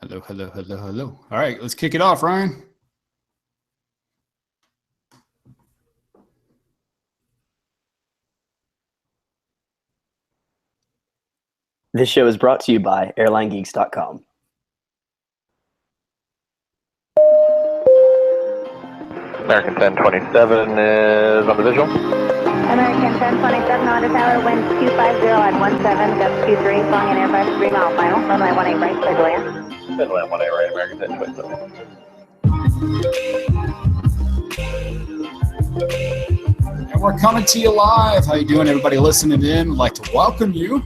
Hello, hello, hello, hello. All right, let's kick it off, Ryan. This show is brought to you by airlinegeeks.com. American 1027 is on the visual. American 1027 on to tower, wind 250 at 17, gust 23, flying in airbus 3 mile final, runway 18 right, clear to land. Clear to land 18 right, American 1027. And we're coming to you live. How you doing, everybody listening in? I'd like to welcome you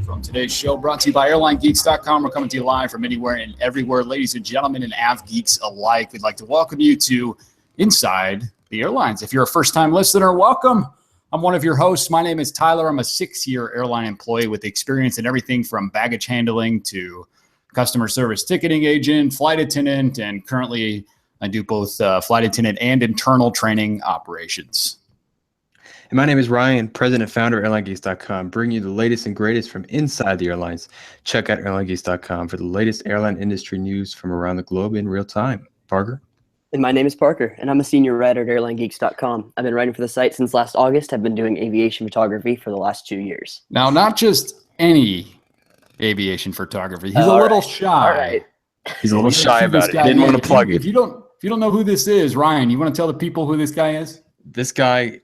from today's show, brought to you by airlinegeeks.com. We're coming to you live from anywhere and everywhere. Ladies and gentlemen and AV geeks alike, we'd like to welcome you to Inside the Airlines. If you're a first-time listener, welcome. I'm one of your hosts. My name is Tyler. I'm a 6-year airline employee with experience in everything from baggage handling to customer service ticketing agent, flight attendant, and currently I do both flight attendant and internal training operations. And my name is Ryan, president and founder of airlinegeeks.com, bringing you the latest and greatest from inside the airlines. Check out airlinegeeks.com for the latest airline industry news from around the globe in real time. Parker? And my name is Parker, and I'm a senior writer at airlinegeeks.com. I've been writing for the site since last August. I've been doing aviation photography for the last 2 years. Now, not just any aviation photography. He's a little shy. All right. He's a little shy about it. He didn't want to plug it. If you don't know who this is, Ryan, you want to tell the people who this guy is? This guy,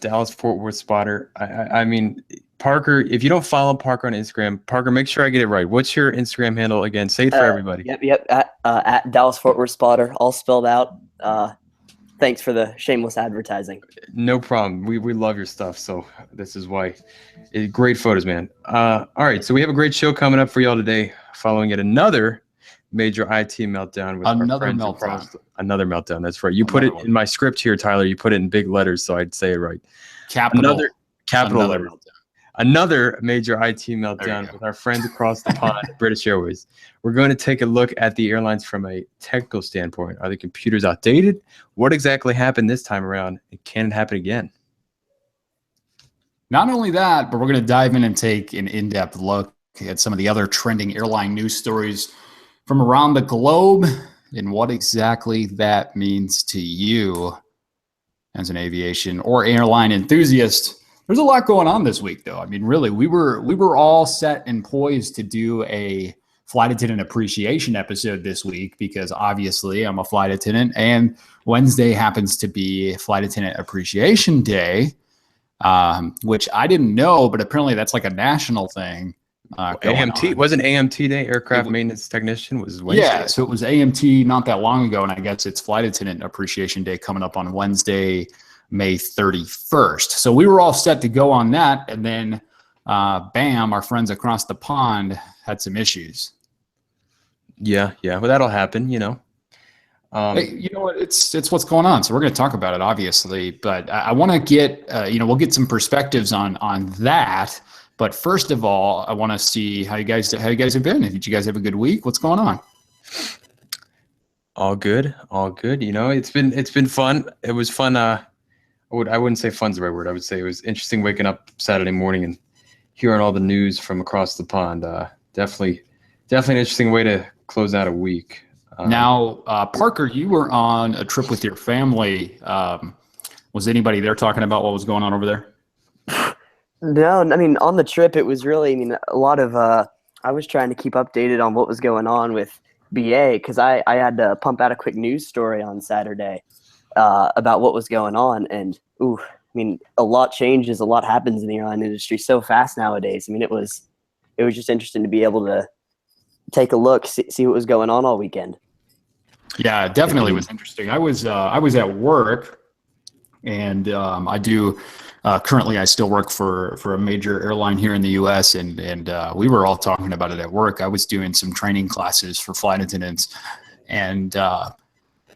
Dallas Fort Worth spotter. I mean, Parker, if you don't follow Parker on Instagram, Parker, make sure I get it right. What's your Instagram handle again? Say it for everybody. Yep. At Dallas Fort Worth spotter, all spelled out. Thanks for the shameless advertising. No problem. We love your stuff. So this is why. Great photos, man. All right. So we have a great show coming up for y'all today, following yet another major IT meltdown with another our friends meltdown. Another meltdown. That's right. You put it in my script here, Tyler. You put it in big letters, so I'd say it right. Capital letters. Another major IT meltdown with our friends across the pond, British Airways. We're going to take a look at the airlines from a technical standpoint. Are the computers outdated? What exactly happened this time around? And can it happen again? Not only that, but we're going to dive in and take an in-depth look at some of the other trending airline news stories from around the globe and what exactly that means to you as an aviation or airline enthusiast. There's a lot going on this week, though. I mean, really, we were all set and poised to do a flight attendant appreciation episode this week because obviously I'm a flight attendant, and Wednesday happens to be Flight Attendant Appreciation Day, which I didn't know, but apparently that's like a national thing. AMT wasn't AMT Day. Aircraft Maintenance Technician was Wednesday. Yeah, so it was AMT not that long ago, and I guess it's Flight Attendant Appreciation Day coming up on Wednesday, May 31st. So we were all set to go on that, and then bam, our friends across the pond had some issues. Yeah. Well, that'll happen, you know. Hey, you know what? It's what's going on. So we're going to talk about it, obviously, but I want to get we'll get some perspectives on that. But first of all, I want to see how you guys have been. Did you guys have a good week? What's going on? All good. You know, it's been fun. It was fun. I wouldn't say fun's the right word. I would say it was interesting waking up Saturday morning and hearing all the news from across the pond. Definitely an interesting way to close out a week. Now, Parker, you were on a trip with your family. Was anybody there talking about what was going on over there? No, I mean, on the trip, it was really, I mean, a lot of, I was trying to keep updated on what was going on with BA because I had to pump out a quick news story on Saturday about what was going on. And, I mean, a lot changes, a lot happens in the airline industry so fast nowadays. I mean, it was just interesting to be able to take a look, see what was going on all weekend. Yeah, it definitely was interesting. I was at work, and I do currently I still work for a major airline here in the U.S. and we were all talking about it at work. I was doing some training classes for flight attendants, and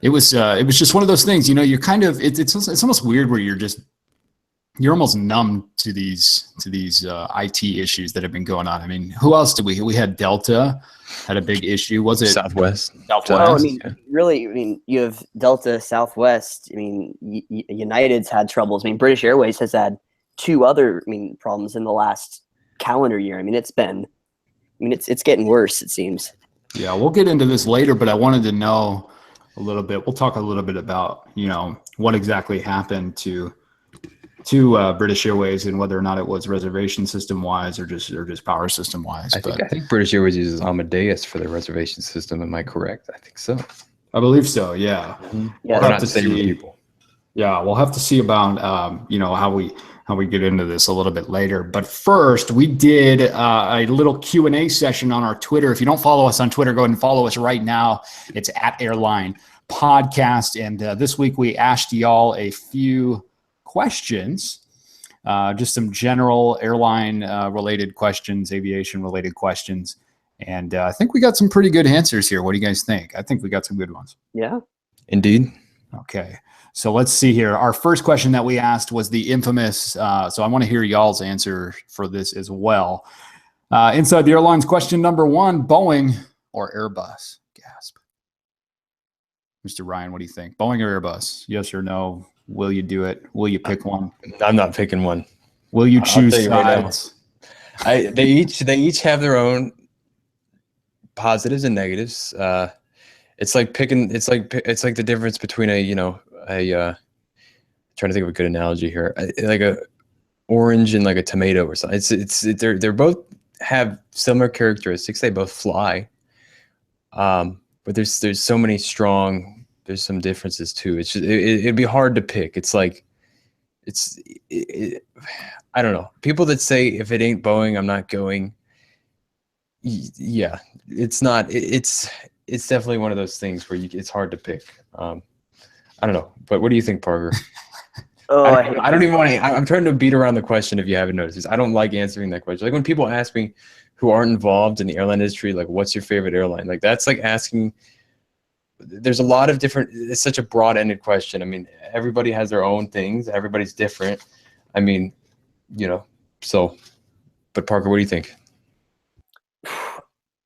it was just one of those things. You know, you're kind of it's almost weird where you're almost numb to these IT issues that have been going on. I mean, who else did we had Delta had a big issue. Was it Southwest? Oh, I mean, really, I mean, you have Delta, Southwest. I mean, United's had troubles. I mean, British Airways has had 2 other, problems in the last calendar year. I mean, it's getting worse, it seems. Yeah, we'll get into this later, but I wanted to know a little bit. We'll talk a little bit about, what exactly happened to British Airways and whether or not it was reservation system wise or just power system wise. I think British Airways uses Amadeus for their reservation system. Am I correct? I think so. I believe so. Yeah. Mm-hmm. Yeah. We'll have to see. People. Yeah, we'll have to see about how we get into this a little bit later. But first, we did a little Q&A session on our Twitter. If you don't follow us on Twitter, go ahead and follow us right now. It's at Airline Podcast, and this week we asked y'all a few questions, just some general airline related questions, aviation related questions. And I think we got some pretty good answers here. What do you guys think? I think we got some good ones. Yeah. Indeed. Okay. So let's see here. Our first question that we asked was the infamous, so I want to hear y'all's answer for this as well. Inside the Airlines question number 1, Boeing or Airbus? Gasp. Mr. Ryan, what do you think? Boeing or Airbus? Yes or no? Will you do it? Will you pick one? I'm not picking one. Will you choose sides? They each have their own positives and negatives. It's like the difference between trying to think of a good analogy here, like a orange and like a tomato or something. They're both have similar characteristics. They both fly, but there's so many strong. There's some differences too. It's just it'd be hard to pick. It's like I don't know. People that say if it ain't Boeing, I'm not going. Yeah, it's not. It's definitely one of those things where it's hard to pick. I don't know, but what do you think, Parker? I don't even want to. I'm trying to beat around the question. If you haven't noticed, I don't like answering that question. Like when people ask me who aren't involved in the airline industry, like what's your favorite airline? Like that's like asking. There's a lot of different. It's such a broad-ended question. I mean, everybody has their own things. Everybody's different. I mean, so. But Parker, what do you think?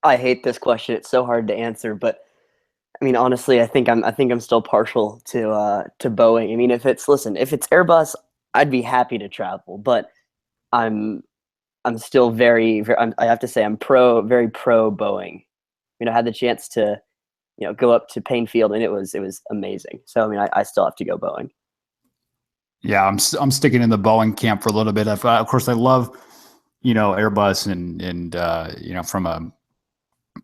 I hate this question. It's so hard to answer, but I mean, honestly, I think I'm still partial to Boeing. I mean, if it's Airbus, I'd be happy to travel, but I'm still very, I have to say I'm very pro Boeing. I had the chance to, go up to Payne Field and it was amazing. So, I mean, I still have to go Boeing. Yeah, I'm sticking in the Boeing camp for a little bit. Of course, I love, Airbus and from a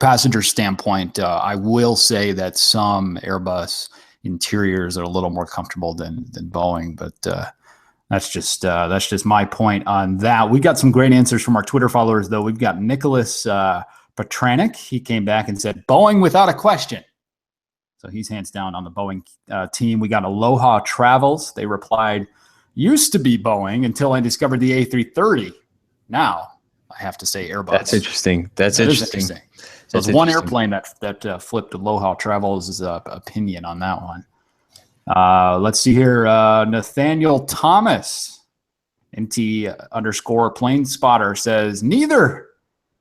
passenger standpoint, I will say that some Airbus interiors are a little more comfortable than Boeing, but that's just my point on that. We got some great answers from our Twitter followers, though. We've got Nicholas Petranik. He came back and said Boeing without a question. So he's hands down on the Boeing team. We got Aloha Travels. They replied, used to be Boeing until I discovered the A330. Now I have to say Airbus. That's interesting. That's interesting. So it's one airplane that flipped Aloha Travels' opinion on that one. Let's see here. Nathaniel Thomas, NT_plane spotter, says neither.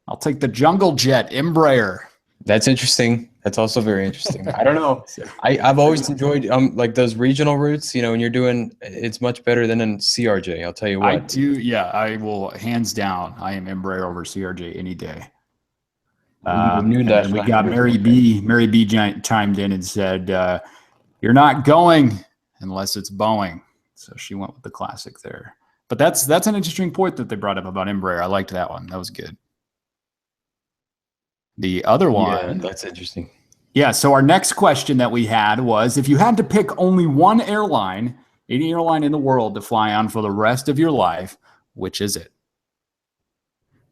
I'll take the Jungle Jet Embraer. That's interesting. That's also very interesting. I don't know. I've always enjoyed like those regional routes. When you're doing, it's much better than in CRJ. I'll tell you what. I do. Yeah, I will hands down. I am Embraer over CRJ any day. Noon And dash then we flight. got Mary B. Mary B. Chimed in and said, "You're not going unless it's Boeing." So she went with the classic there. But that's an interesting point that they brought up about Embraer. I liked that one. That was good. The other Yeah, one, that's interesting. yeah. So our next question that we had was, if you had to pick only one airline, any airline in the world to fly on for the rest of your life, which is it?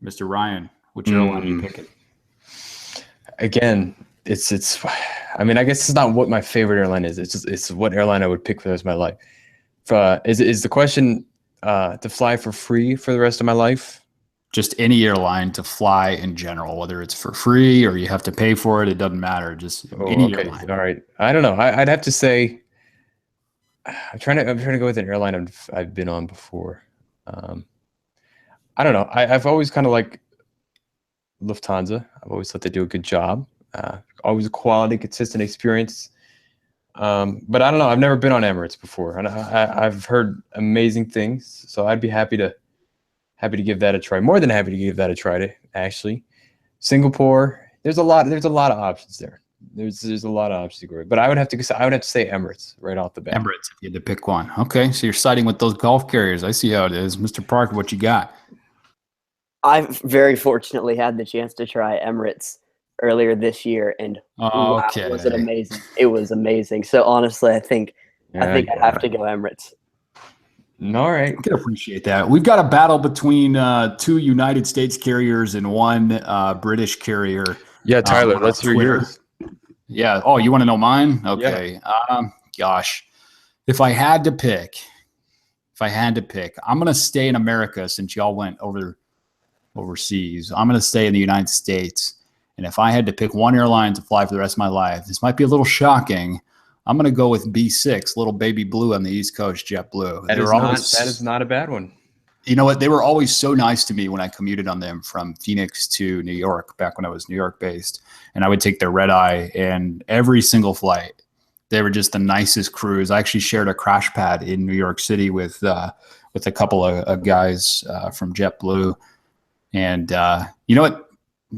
Mr. Ryan, which airline are you picking? Again, it's. I mean, I guess it's not what my favorite airline is. It's what airline I would pick for the rest of my life. Is the question to fly for free for the rest of my life? Just any airline to fly in general, whether it's for free or you have to pay for it, it doesn't matter. Just any airline. All right. I don't know. I'd have to say I'm trying to go with an airline I've been on before. I don't know. I've always kind of liked Lufthansa. I've always thought they do a good job. Always a quality, consistent experience. But I don't know. I've never been on Emirates before, and I've heard amazing things. So I'd be happy to give that a try. More than happy to give that a try. Actually, Singapore. There's a lot of options there. There's a lot of options to go. But I would have to say Emirates right off the bat. Emirates, if you had to pick one. Okay, so you're siding with those Gulf carriers. I see how it is, Mr. Parker. What you got? I've very fortunately had the chance to try Emirates earlier this year, and wow, was it amazing! It was amazing. So honestly, I think I have to go Emirates. All right, I can appreciate that. We've got a battle between two United States carriers and one British carrier. Yeah, Tyler, let's hear yours. Yeah. Oh, you want to know mine? Okay. Yeah. Gosh, if I had to pick, I'm going to stay in America since y'all went overseas. I'm going to stay in the United States. And if I had to pick one airline to fly for the rest of my life, this might be a little shocking. I'm going to go with B6, little baby blue on the East Coast, JetBlue. That is not a bad one. You know what? They were always so nice to me when I commuted on them from Phoenix to New York back when I was New York based. And I would take their red eye, and every single flight, they were just the nicest crews. I actually shared a crash pad in New York City with a couple of guys from JetBlue. And you know what?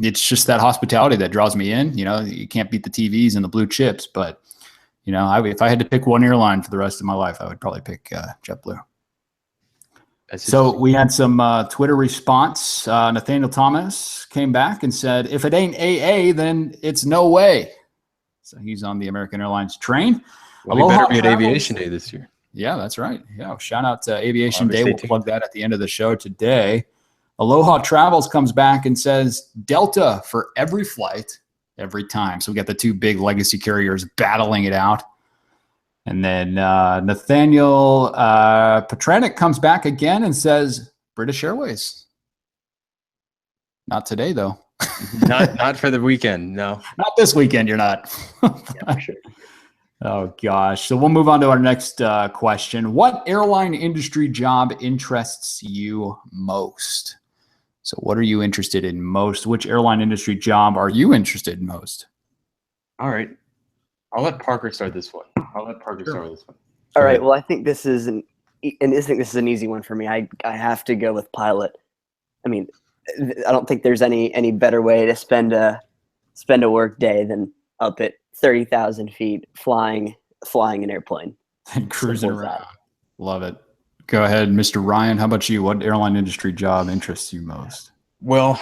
It's just that hospitality that draws me in. You know, you can't beat the TVs and the blue chips. But, you know, if I had to pick one airline for the rest of my life, I would probably pick JetBlue. So we had some Twitter response. Nathaniel Thomas came back and said, if it ain't AA, then it's no way. So he's on the American Airlines train. Well, we better be at Aviation Day this year. Yeah, that's right. Yeah, shout out to Aviation Day. We'll plug that at the end of the show today. Aloha Travels comes back and says Delta for every flight, every time. So we got the two big legacy carriers battling it out. And then Nathaniel Petranek comes back again and says British Airways. Not today, though. not for the weekend, no. Not this weekend, you're not. Yeah, for sure. Oh, gosh. So we'll move on to our next question. What airline industry job interests you most? So what are you interested in most? Which airline industry job are you interested in most? All right. I'll let Parker start this one. All right. Well, I think this is an easy one for me. I have to go with pilot. I mean, I don't think there's any better way to spend a work day than up at 30,000 feet flying an airplane and cruising around. Love it. Go ahead, Mr. Ryan. How about you? What airline industry job interests you most? Well,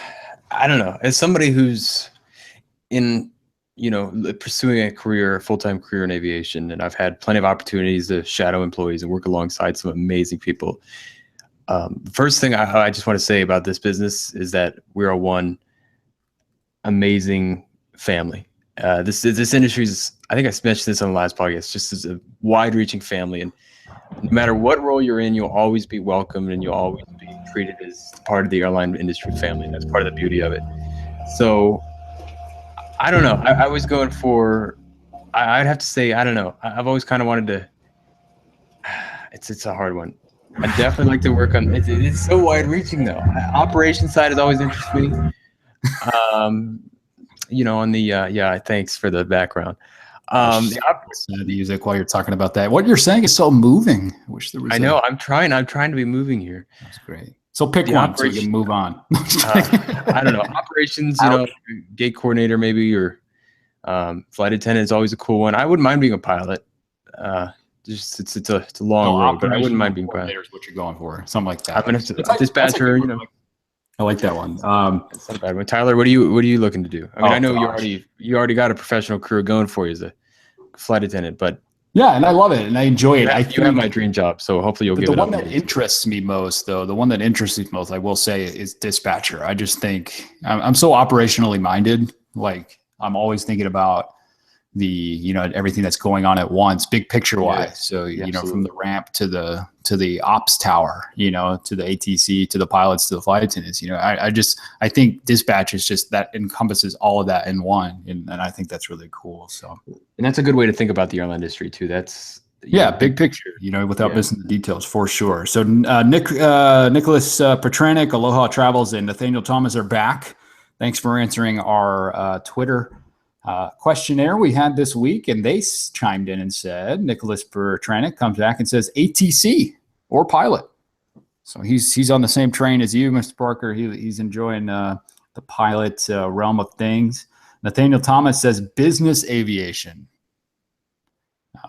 I don't know. As somebody who's pursuing a full-time career in aviation, and I've had plenty of opportunities to shadow employees and work alongside some amazing people. The first thing I just want to say about this business is that we're one amazing family. This industry is, I think I mentioned this on the last podcast, just as a wide-reaching family, and no matter what role you're in, you'll always be welcomed and you'll always be treated as part of the airline industry family, and that's part of the beauty of it. So I don't know. I was going for, I'd have to say, I don't know. I've always kind of wanted to, it's a hard one. I definitely like to work on, it's so wide reaching though. Operations side has always interested me. On the, thanks for the background. The music while you're talking about that. What you're saying is so moving. I wish there was. I know. I'm trying to be moving here. That's great. So pick The one so we can move on. I don't know. Operations, gate coordinator maybe, or flight attendant is always a cool one. I wouldn't mind being a pilot. Just it's a long road, but I wouldn't mind being pilot. Is what you're going for, something like that. I'm a dispatcher. I like that one. It's not a bad one. Tyler, what are you looking to do? I mean, I know you already got a professional career going for you as a flight attendant, but yeah, and I love it and I enjoy it. You have my dream job, so hopefully you'll give it up. The one that interests me most, though, I will say, is dispatcher. I just think I'm so operationally minded. Like I'm always thinking about the everything that's going on at once, big picture wise. Yeah, so absolutely. From the ramp to the ops tower, to the ATC, to the pilots, to the flight attendants. I think dispatch is just that encompasses all of that in one, and I think that's really cool. So, and that's a good way to think about the airline industry too. That's big picture, without missing the details for sure. So Nicholas Petranek, Aloha Travels, and Nathaniel Thomas are back. Thanks for answering our Twitter questionnaire we had this week, and they chimed in and said Nicholas Petranek comes back and says ATC or pilot. So he's on the same train as you, Mr. Parker. He's enjoying the pilot realm of things. Nathaniel Thomas says business aviation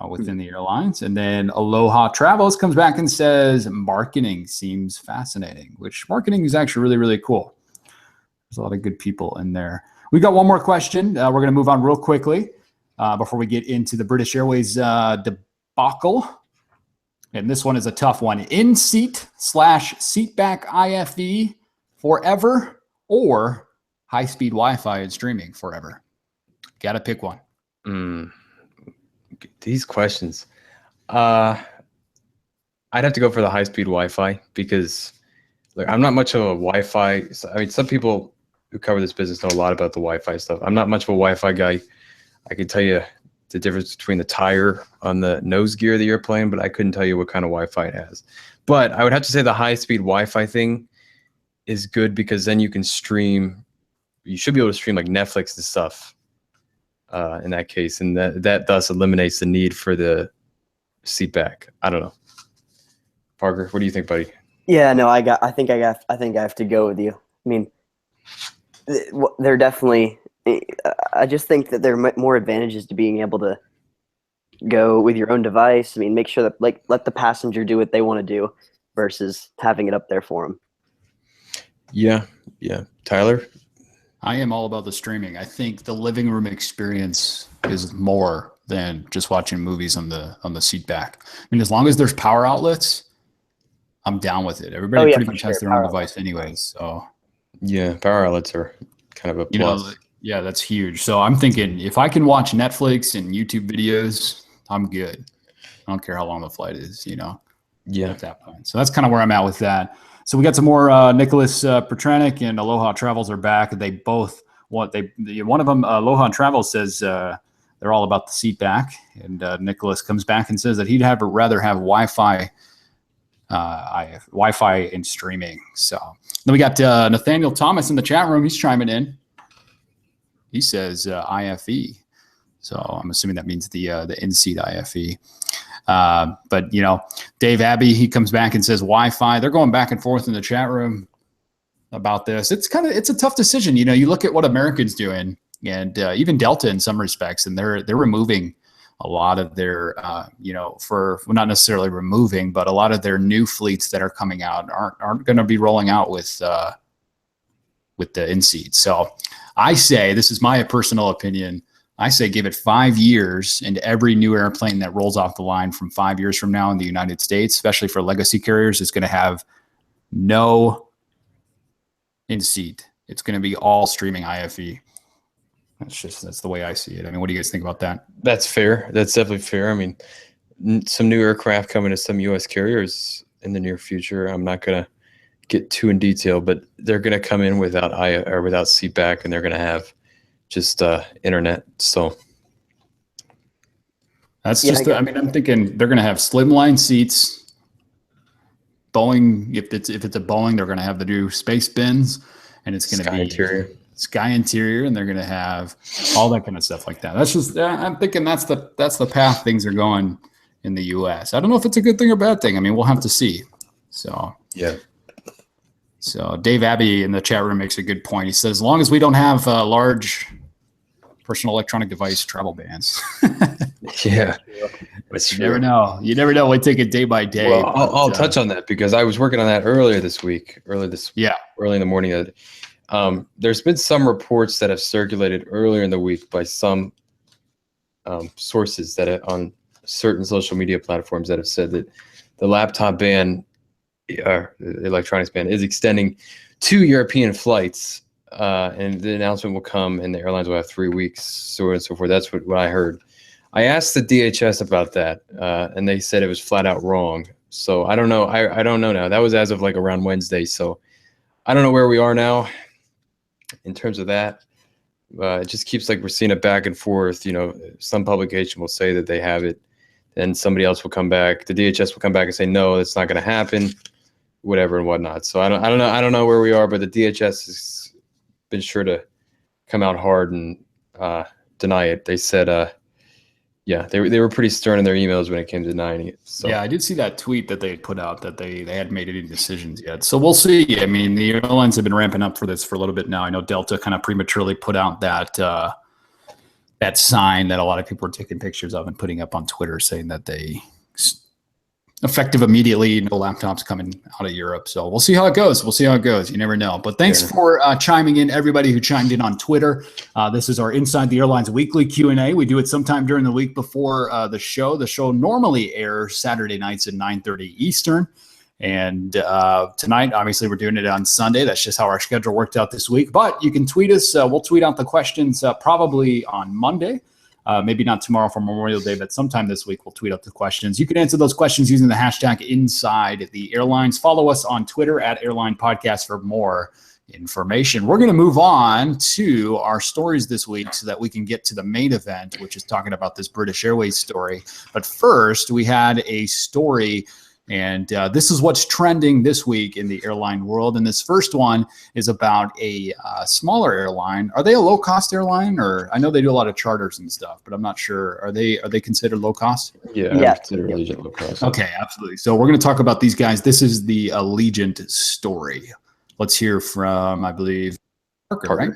within the airlines. And then Aloha Travels comes back and says marketing seems fascinating, which marketing is actually really, really cool. There's a lot of good people in there. We got one more question. We're going to move on real quickly before we get into the British Airways debacle. And this one is a tough one. In-seat / seatback IFE forever or high-speed Wi-Fi and streaming forever? Got to pick one. These questions. I'd have to go for the high-speed Wi-Fi because I'm not much of a Wi-Fi. I mean, some people who cover this business know a lot about the Wi-Fi stuff. I'm not much of a Wi-Fi guy. I can tell you the difference between the tire on the nose gear of the airplane, but I couldn't tell you what kind of Wi-Fi it has. But I would have to say the high-speed Wi-Fi thing is good because then you can stream. You should be able to stream like Netflix and stuff in that case, and that thus eliminates the need for the seat back. I don't know. Parker, what do you think, buddy? Yeah, no, I think I have to go with you. I mean, they're definitely. I just think that there are more advantages to being able to go with your own device. I mean, make sure that let the passenger do what they want to do versus having it up there for them. Yeah. Tyler? I am all about the streaming. I think the living room experience is more than just watching movies on the seat back. I mean, as long as there's power outlets, I'm down with it. Everybody pretty much has their own device anyways. So yeah, power outlets are kind of a plus. Yeah, that's huge. So I'm thinking if I can watch Netflix and YouTube videos, I'm good. I don't care how long the flight is, Yeah. At that point. So that's kind of where I'm at with that. So we got some more. Nicholas Petranek and Aloha Travels are back. They both want one of them, Aloha Travels, says they're all about the seat back, and Nicholas comes back and says that he'd rather have Wi-Fi and streaming. So then we got Nathaniel Thomas in the chat room. He's chiming in. He says IFE. So I'm assuming that means the in-seat IFE. But Dave Abbey, he comes back and says Wi-Fi. They're going back and forth in the chat room about this. It's a tough decision. You look at what American's doing, and even Delta in some respects, and they're removing a lot of their not necessarily removing, but a lot of their new fleets that are coming out aren't going to be rolling out with the in-seat. So I say, this is my personal opinion, I say give it 5 years, and every new airplane that rolls off the line from 5 years from now in the United States, especially for legacy carriers, is going to have no in-seat. It's going to be all streaming IFE. That's the way I see it. I mean, what do you guys think about that? That's fair. That's definitely fair. I mean, some new aircraft coming to some U.S. carriers in the near future. I'm not going to get too in detail, but they're going to come in without seat back, and they're going to have just internet. So that's I'm thinking they're going to have slimline seats. Boeing, if it's a Boeing, they're going to have the new space bins, and it's going to be sky interior, and they're going to have all that kind of stuff like that. That's just I'm thinking that's the path things are going in the U.S. I don't know if it's a good thing or bad thing. I mean, we'll have to see. So yeah. So Dave Abbey in the chat room makes a good point. He says, as long as we don't have large personal electronic device travel bans. Yeah, that's You true. never know. You never know. We take it day by day. Well, I'll touch on that because I was working on that early in the morning. There's been some reports that have circulated earlier in the week by some sources that on certain social media platforms that have said that the laptop ban, electronics ban, is extending to European flights, and the announcement will come, and the airlines will have 3 weeks, so on and so forth. That's what I heard. I asked the DHS about that, and they said it was flat out wrong. So I don't know. I don't know now. That was as of like around Wednesday. So I don't know where we are now in terms of that. It just keeps like we're seeing it back and forth. You know, some publication will say that they have it, then somebody else will come back. The DHS will come back and say, no, that's not going to happen, whatever and whatnot. So I don't know where we are, but the DHS has been sure to come out hard and deny it. They said, yeah, they were pretty stern in their emails when it came to denying it. So. Yeah, I did see that tweet that they had put out that they hadn't made any decisions yet. So we'll see. I mean, the airlines have been ramping up for this for a little bit now. I know Delta kind of prematurely put out that that sign that a lot of people were taking pictures of and putting up on Twitter saying that they effective immediately, no laptops coming out of Europe. So we'll see how it goes. You never know. But thanks for chiming in, everybody who chimed in on Twitter. This is our Inside the Airlines weekly Q&A. We do it sometime during the week before the show. The show normally airs Saturday nights at 9:30 Eastern. And tonight, obviously, we're doing it on Sunday. That's just how our schedule worked out this week. But you can tweet us. We'll tweet out the questions probably on Monday. Maybe not tomorrow for Memorial Day, but sometime this week we'll tweet out the questions. You can answer those questions using the hashtag Inside the Airlines. Follow us on Twitter at Airline Podcast for more information. We're going to move on to our stories this week so that we can get to the main event, which is talking about this British Airways story. But first, we had a story. And this is what's trending this week in the airline world. And this first one is about a smaller airline. Are they a low-cost airline? Or I know they do a lot of charters and stuff, but I'm not sure. Are they considered low-cost? Yeah, I consider Allegiant low-cost. Okay, absolutely. So we're going to talk about these guys. This is the Allegiant story. Let's hear from, I believe, Parker, right?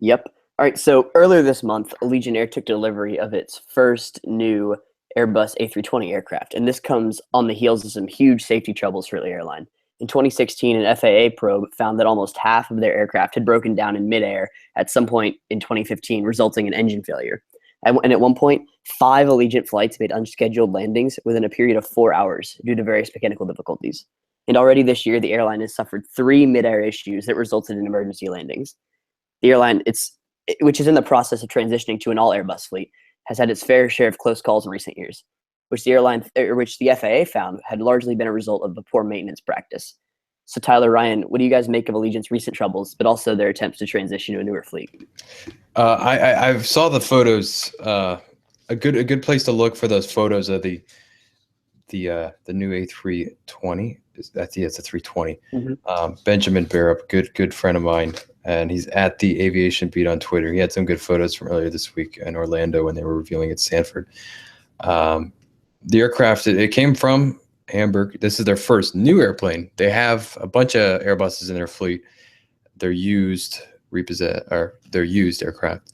Yep. All right. So earlier this month, Allegiant Air took delivery of its first new Airbus A320 aircraft, and this comes on the heels of some huge safety troubles for the airline. In 2016, an FAA probe found that almost half of their aircraft had broken down in midair at some point in 2015, resulting in engine failure. And at one point, 5 Allegiant flights made unscheduled landings within a period of 4 hours due to various mechanical difficulties. And already this year, the airline has suffered 3 midair issues that resulted in emergency landings. The airline, which is in the process of transitioning to an all-Airbus fleet, has had its fair share of close calls in recent years, which the FAA found had largely been a result of the poor maintenance practice. So Tyler, Ryan, what do you guys make of Allegiant's recent troubles, but also their attempts to transition to a newer fleet? I saw the photos. A good place to look for those photos of the new A320. It's a 320. Mm-hmm. Benjamin Barrett, good friend of mine, and he's at the Aviation Beat on Twitter. He had some good photos from earlier this week in Orlando when they were revealing at Sanford. The aircraft, it came from Hamburg. This is their first new airplane. They have a bunch of Airbuses in their fleet. They're used aircraft,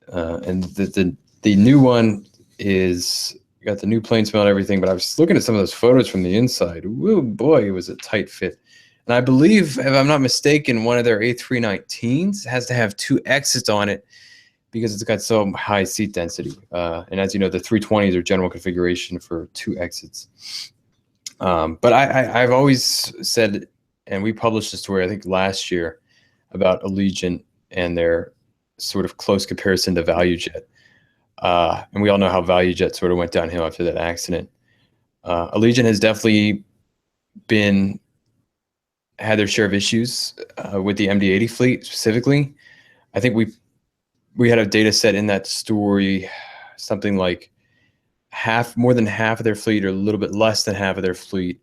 and the new one is got the new plane smell and everything. But I was looking at some of those photos from the inside. Whoa, boy, it was a tight fit. And I believe, if I'm not mistaken, one of their A319s has to have 2 exits on it because it's got so high seat density. And as you know, the 320s are general configuration for 2 exits. But I've always said, and we published a story, I think last year, about Allegiant and their sort of close comparison to ValueJet. And we all know how ValueJet sort of went downhill after that accident. Allegiant has definitely had their share of issues with the MD-80 fleet specifically. I think we had a data set in that story, something like more than half of their fleet, or a little bit less than half of their fleet,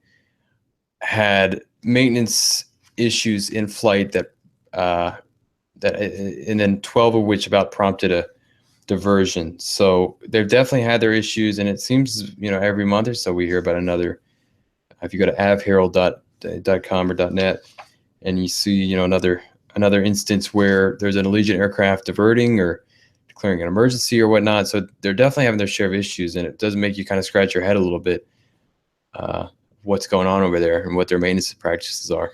had maintenance issues in flight and then 12 of which about prompted a diversion. So they've definitely had their issues, and it seems, every month or so we hear about another. If you go to avherald.com or .net and you see, another instance where there's an Allegiant aircraft diverting or declaring an emergency or whatnot. So they're definitely having their share of issues, and it does make you kind of scratch your head a little bit. What's going on over there and what their maintenance practices are.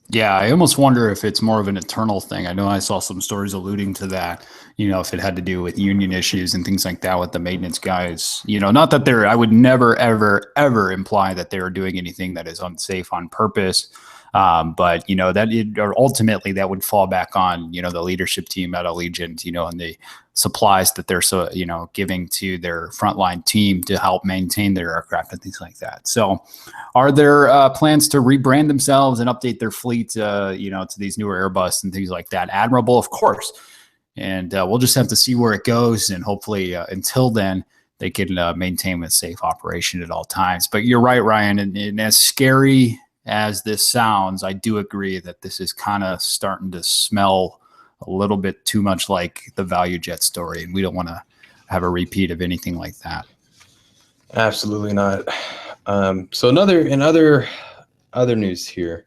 Yeah, I almost wonder if it's more of an internal thing. I know I saw some stories alluding to that, if it had to do with union issues and things like that with the maintenance guys. Not that I would never, ever, ever imply that they are doing anything that is unsafe on purpose. But or ultimately that would fall back on, the leadership team at Allegiant, and the supplies that they're giving to their frontline team to help maintain their aircraft and things like that. So are there plans to rebrand themselves and update their fleet, to these newer Airbus and things like that? Admirable, of course. And we'll just have to see where it goes. And hopefully until then, they can maintain a safe operation at all times. But you're right, Ryan. And as scary as this sounds, I do agree that this is kind of starting to smell a little bit too much like the Value Jet story. And we don't want to have a repeat of anything like that. Absolutely not. So in other news here,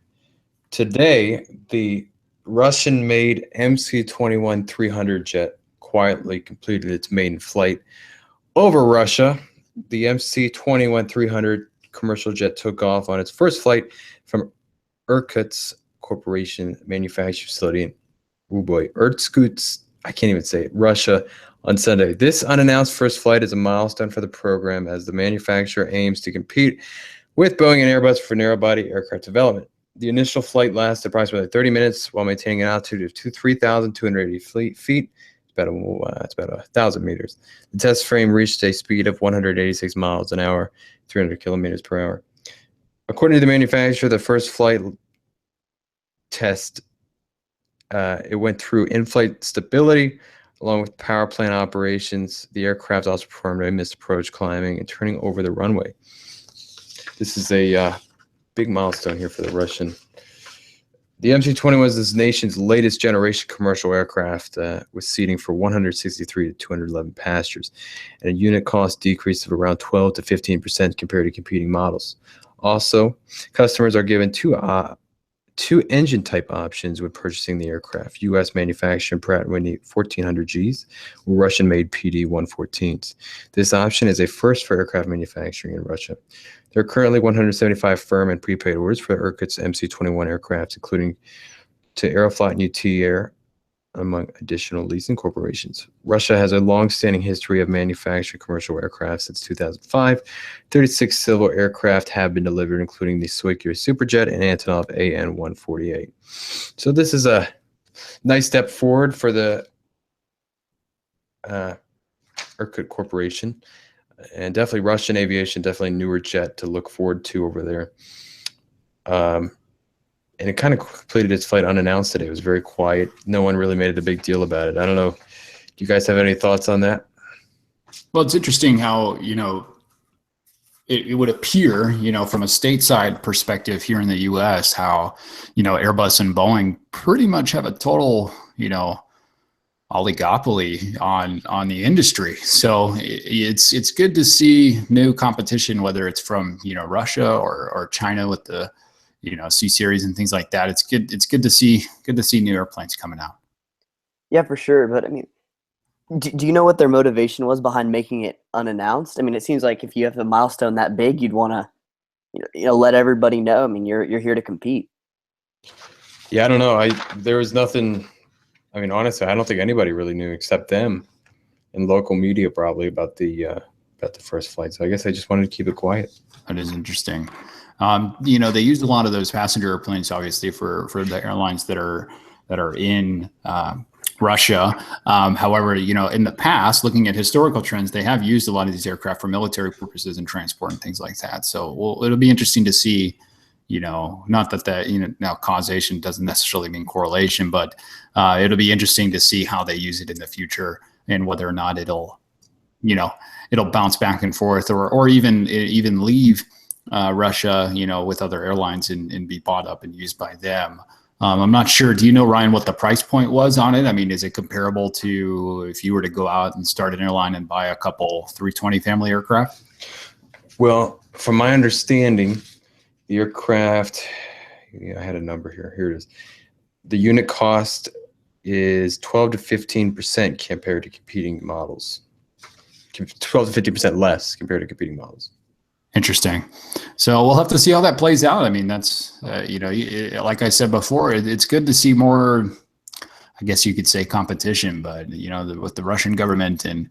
today, the Russian-made MC-21-300 jet quietly completed its maiden flight over Russia. The MC-21-300 commercial jet took off on its first flight from Irkutsk Corporation manufacturing facility in Irkutsk, I can't even say it, Russia, on Sunday. This unannounced first flight is a milestone for the program as the manufacturer aims to compete with Boeing and Airbus for narrow-body aircraft development. The initial flight lasted approximately 30 minutes while maintaining an altitude of 3,280 feet. It's about 1,000 meters. The test frame reached a speed of 186 miles an hour, 300 kilometers per hour. According to the manufacturer, the first flight test, it went through in-flight stability along with power plant operations. The aircraft also performed a missed approach climbing and turning over the runway. This is a big milestone here for the Russian. The MC-20 was this nation's latest generation commercial aircraft with seating for 163 to 211 passengers and a unit cost decrease of around 12 to 15% compared to competing models. Also, customers are given two engine type options when purchasing the aircraft: U.S. manufactured Pratt & Whitney 1400Gs or Russian-made PD-114s. This option is a first for aircraft manufacturing in Russia. There are currently 175 firm and prepaid orders for Irkutsk MC-21 aircraft, including to Aeroflot and UT Air, among additional leasing corporations. Russia has a long-standing history of manufacturing commercial aircraft since 2005. 36 civil aircraft have been delivered, including the Suiker Superjet and Antonov AN-148. So this is a nice step forward for the Irkutsk Corporation. And definitely Russian aviation, definitely newer jet to look forward to over there. And it kind of completed its flight unannounced today. It was very quiet. No one really made a big deal about it. I don't know. Do you guys have any thoughts on that? Well, it's interesting how, it would appear, from a stateside perspective here in the U.S., how, Airbus and Boeing pretty much have a total, oligopoly on the industry. So it's good to see new competition, whether it's from Russia or China with the C series and things like that. It's good to see new airplanes coming out. Yeah, for sure. But I mean, do you know what their motivation was behind making it unannounced? I mean, it seems like if you have a milestone that big, you'd want to let everybody know. I mean, you're here to compete. Yeah, I don't know. There was nothing. I mean, honestly, I don't think anybody really knew except them and local media probably about the first flight. So I guess I just wanted to keep it quiet. That is interesting. They used a lot of those passenger airplanes, obviously, for the airlines that are in Russia. However, in the past, looking at historical trends, they have used a lot of these aircraft for military purposes and transport and things like that. So, it'll be interesting to see. Not that now causation doesn't necessarily mean correlation, but it'll be interesting to see how they use it in the future and whether or not it'll bounce back and forth or even leave Russia, with other airlines and be bought up and used by them. I'm not sure. Do you know, Ryan, what the price point was on it? I mean, is it comparable to if you were to go out and start an airline and buy a couple 320 family aircraft? Well, from my understanding, the aircraft, I had a number here. Here it is. The unit cost is 12 to 15% compared to competing models. 12 to 50% less compared to competing models. Interesting. So we'll have to see how that plays out. I mean, that's, like I said before, it's good to see more, I guess you could say, competition, but, with the Russian government and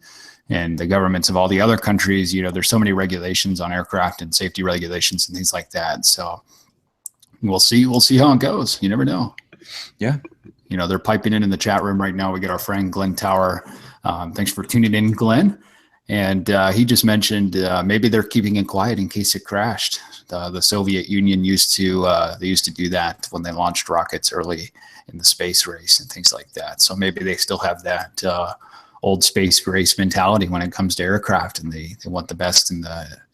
the governments of all the other countries, there's so many regulations on aircraft and safety regulations and things like that. So we'll see how it goes. You never know. Yeah. They're piping in the chat room right now. We got our friend Glenn Tower. Thanks for tuning in, Glenn. And he just mentioned maybe they're keeping it quiet in case it crashed. The Soviet Union used to do that when they launched rockets early in the space race and things like that. So maybe they still have that old space race mentality when it comes to aircraft, and they want the best, and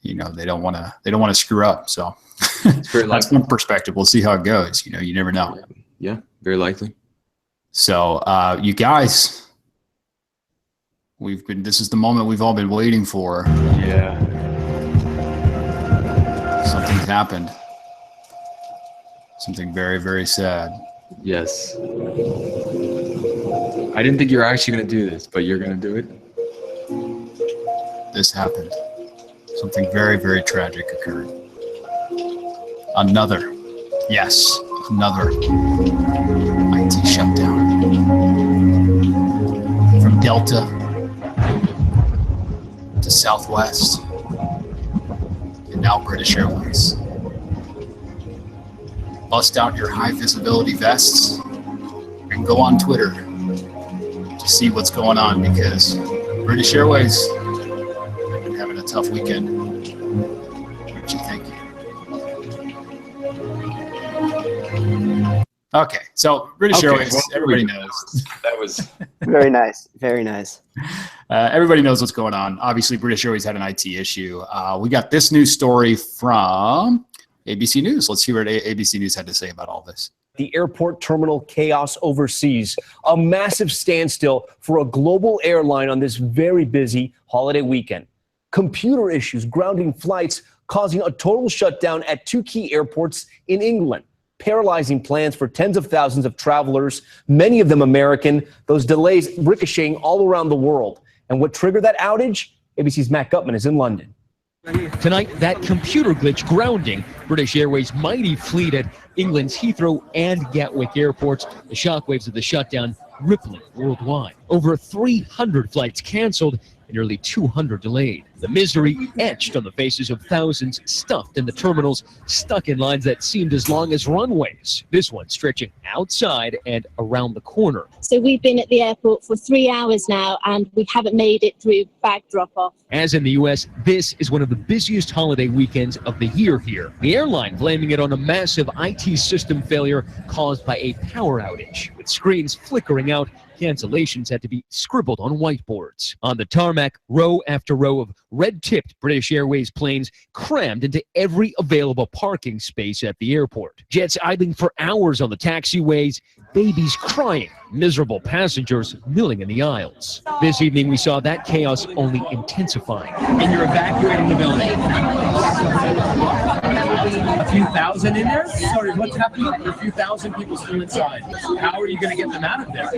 they don't want to screw up. So that's one perspective. We'll see how it goes. You never know. Yeah, very likely. So you guys, this is the moment we've all been waiting for. Yeah. Something's happened. Something very, very sad. Yes. I didn't think you were actually going to do this, but you're going to do it. This happened. Something very, very tragic occurred. Another IT shutdown. From Delta to Southwest, and now British Airways. Bust out your high visibility vests and go on Twitter to see what's going on, because British Airways have been having a tough weekend. What you think? Okay, so British Airways, everybody knows. That was Very nice. Very nice. Everybody knows what's going on. Obviously, British Airways had an IT issue. We got this news story from ABC News. Let's see what ABC News had to say about all this. The airport terminal chaos overseas. A massive standstill for a global airline on this very busy holiday weekend. Computer issues grounding flights, causing a total shutdown at 2 key airports in England, paralyzing plans for tens of thousands of travelers, many of them American, those delays ricocheting all around the world. And what triggered that outage? ABC's Matt Gutman is in London. Tonight, that computer glitch grounding British Airways' mighty fleet at England's Heathrow and Gatwick airports. The shockwaves of the shutdown rippling worldwide. Over 300 flights canceled and nearly 200 delayed. The misery etched on the faces of thousands stuffed in the terminals, stuck in lines that seemed as long as runways. This one stretching outside and around the corner. So we've been at the airport for 3 hours now, and we haven't made it through bag drop-off. As in the U.S., this is one of the busiest holiday weekends of the year here. The airline blaming it on a massive IT system failure caused by a power outage. With screens flickering out, cancellations had to be scribbled on whiteboards. On the tarmac, row after row of red-tipped British Airways planes crammed into every available parking space at the airport. Jets idling for hours on the taxiways, babies crying, miserable passengers milling in the aisles. This evening, we saw that chaos only intensifying. And you're evacuating the building. A few thousand in there? Sorry, what's happening? A few thousand people still inside. How are you going to get them out of there?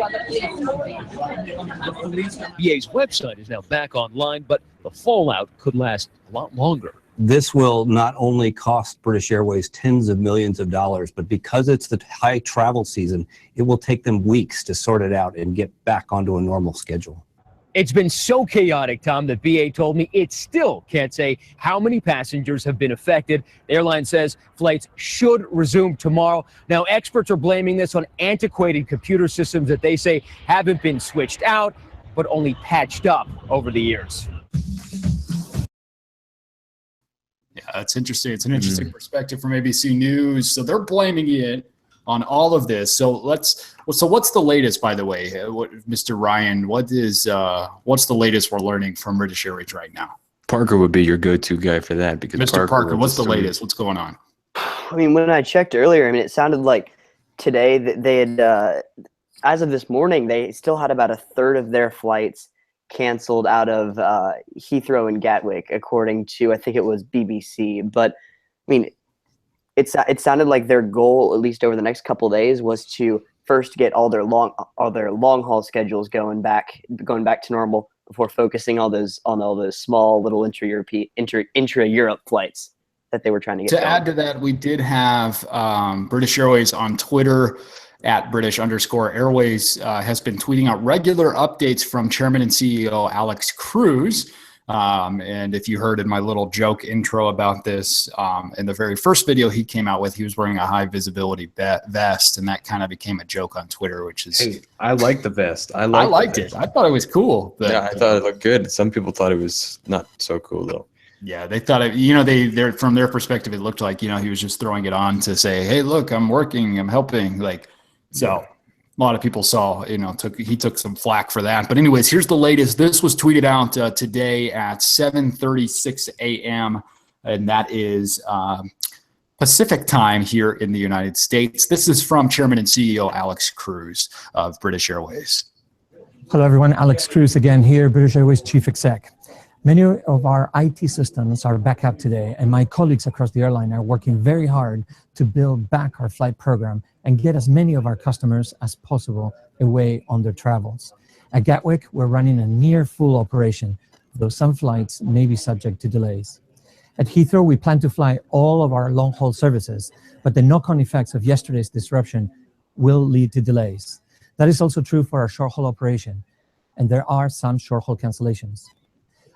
The police. BA's website is now back online, but the fallout could last a lot longer. This will not only cost British Airways tens of millions of dollars, but because it's the high travel season, it will take them weeks to sort it out and get back onto a normal schedule. It's been so chaotic, Tom, that BA told me it still can't say how many passengers have been affected. The airline says flights should resume tomorrow. Now, experts are blaming this on antiquated computer systems that they say haven't been switched out, but only patched up over the years. Yeah, that's interesting. It's an interesting perspective from ABC News. So they're blaming it on all of this. So what's the latest, by the way, Mr. Ryan? What's the latest we're learning from British Airways right now? Parker would be your go-to guy for that, because Mr. Parker, what's the latest? What's going on? I mean, when I checked earlier, I mean, it sounded like today that they had, as of this morning, they still had about a third of their flights canceled out of Heathrow and Gatwick, according to, I think it was BBC. But I mean, it sounded like their goal, at least over the next couple of days, was to first get all their long haul schedules going back to normal before focusing on all those small little intra-Europe flights that they were trying to get To going. add to that, we did have British Airways on Twitter at British_Airways has been tweeting out regular updates from Chairman and CEO Alex Cruz. And if you heard in my little joke intro about this, in the very first video he came out with, he was wearing a high visibility vest, and that kind of became a joke on Twitter, which is... Hey, I like the vest. I liked it. I thought it was cool. But, yeah, I thought it looked good. Some people thought it was not so cool, though. Yeah, they thought it, they're from their perspective, it looked like, he was just throwing it on to say, hey, look, I'm working, I'm helping. So a lot of people saw, he took some flack for that. But anyways, here's the latest. This was tweeted out today at 7:36 a.m. And that is Pacific time here in the United States. This is from Chairman and CEO Alex Cruz of British Airways. Hello, everyone. Alex Cruz again here, British Airways Chief Exec. Many of our IT systems are back up today, and my colleagues across the airline are working very hard to build back our flight program and get as many of our customers as possible away on their travels. At Gatwick, we're running a near full operation, though some flights may be subject to delays. At Heathrow, we plan to fly all of our long-haul services, but the knock-on effects of yesterday's disruption will lead to delays. That is also true for our short-haul operation, and there are some short-haul cancellations.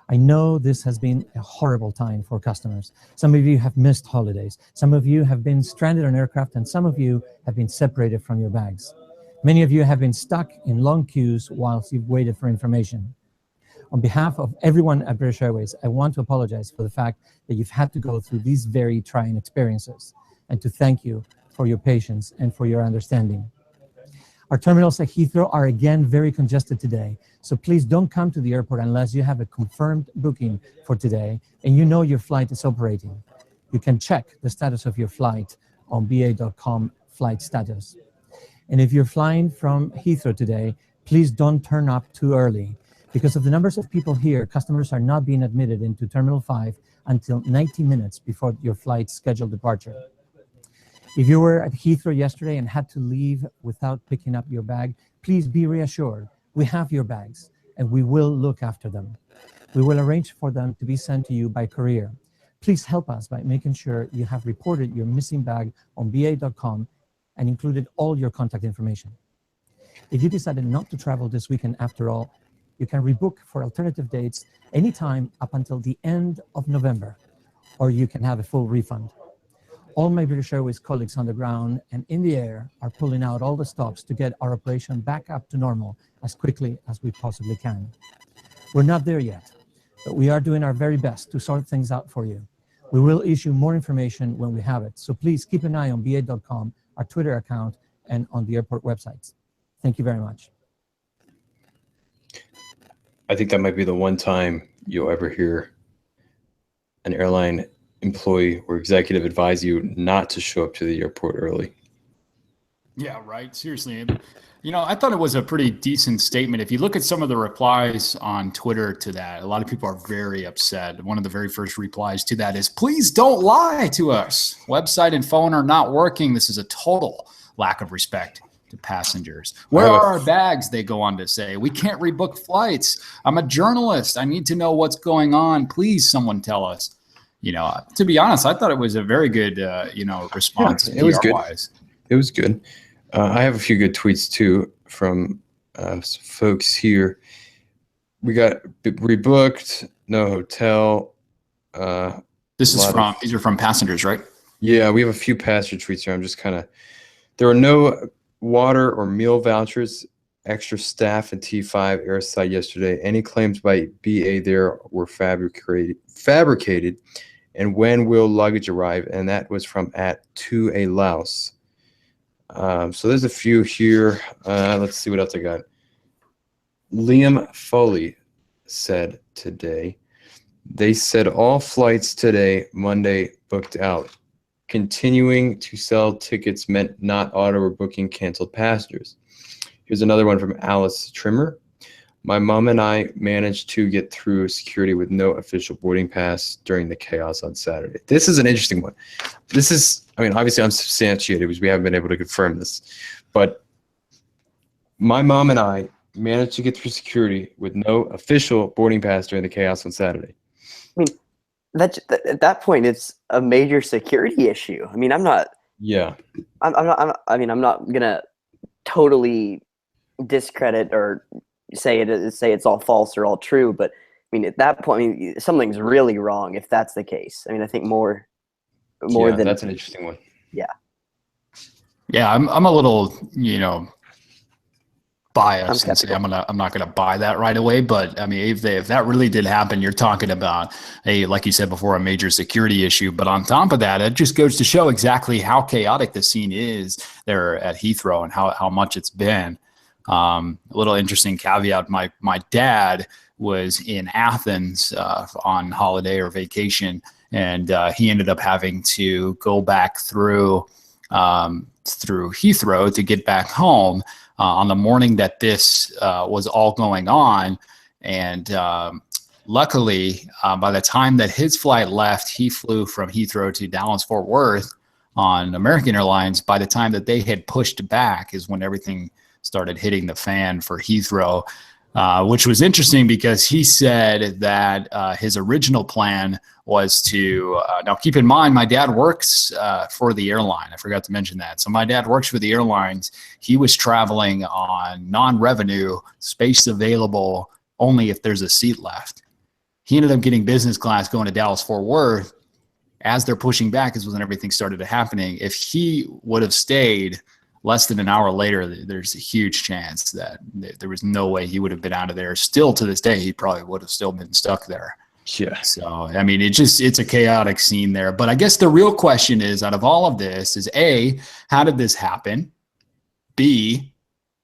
I know this has been a horrible time for customers. Some of you have missed holidays. Some of you have been stranded on aircraft, and some of you have been separated from your bags. Many of you have been stuck in long queues whilst you've waited for information. On behalf of everyone at British Airways, I want to apologize for the fact that you've had to go through these very trying experiences, and to thank you for your patience and for your understanding. Our terminals at Heathrow are again very congested today, so please don't come to the airport unless you have a confirmed booking for today and you know your flight is operating. You can check the status of your flight on ba.com flight status. And if you're flying from Heathrow today, please don't turn up too early. Because of the numbers of people here, customers are not being admitted into Terminal 5 until 90 minutes before your flight's scheduled departure. If you were at Heathrow yesterday and had to leave without picking up your bag, please be reassured. We have your bags, and we will look after them. We will arrange for them to be sent to you by courier. Please help us by making sure you have reported your missing bag on ba.com and included all your contact information. If you decided not to travel this weekend after all, you can rebook for alternative dates anytime up until the end of November, or you can have a full refund. All my British Airways colleagues on the ground and in the air are pulling out all the stops to get our operation back up to normal as quickly as we possibly can. We're not there yet, but we are doing our very best to sort things out for you. We will issue more information when we have it, so please keep an eye on ba.com, our Twitter account, and on the airport websites. Thank you very much. I think that might be the one time you'll ever hear an airline employee or executive advise you not to show up to the airport early. Yeah, right. Seriously. I thought it was a pretty decent statement. If you look at some of the replies on Twitter to that, a lot of people are very upset. One of the very first replies to that is, please don't lie to us. Website and phone are not working. This is a total lack of respect to passengers. Where are our bags? They go on to say, we can't rebook flights. I'm a journalist. I need to know what's going on. Please, someone tell us. To be honest, I thought it was a very good, response. Yeah, it was good. It was good. I have a few good tweets too from folks here. We got rebooked, no hotel. These are from passengers, right? Yeah, we have a few passenger tweets here. I'm just there were no water or meal vouchers, extra staff and T5 airside yesterday. Any claims by BA there were fabricated. And when will luggage arrive? And that was from @2A Louse. So there's a few here. Let's see what else I got. Liam Foley said today, they said all flights today, Monday, booked out. Continuing to sell tickets meant not auto or booking canceled passengers. Here's another one from Alice Trimmer. My mom and I managed to get through security with no official boarding pass during the chaos on Saturday. This is an interesting one. This is, I mean, obviously unsubstantiated because we haven't been able to confirm this, but my mom and I managed to get through security with no official boarding pass during the chaos on Saturday. I mean, at that point, it's a major security issue. I mean, I'm not gonna totally discredit or say it's all false or all true, but I mean, at that point, I mean, something's really wrong if that's the case. I mean, I think more than that's an interesting one. Yeah, I'm a little, biased and say I'm not gonna buy that right away. But I mean, if that really did happen, you're talking about like you said before, a major security issue. But on top of that, it just goes to show exactly how chaotic the scene is there at Heathrow and how much it's been. A little interesting caveat: my dad was in Athens on holiday or vacation, and he ended up having to go back through Heathrow to get back home on the morning that this was all going on. And luckily, by the time that his flight left, he flew from Heathrow to Dallas-Fort Worth on American Airlines. By the time that they had pushed back is when everything started hitting the fan for Heathrow, which was interesting because he said that his original plan was to, now keep in mind, my dad works for the airline. I forgot to mention that. So my dad works for the airlines. He was traveling on non-revenue, space available only if there's a seat left. He ended up getting business class going to Dallas-Fort Worth. As they're pushing back is when everything started happening. If he would have stayed less than an hour later, there's a huge chance that there was no way he would have been out of there. Still to this day, he probably would have still been stuck there. Yeah. So, I mean, it's a chaotic scene there. But I guess the real question is, out of all of this, is A, how did this happen? B,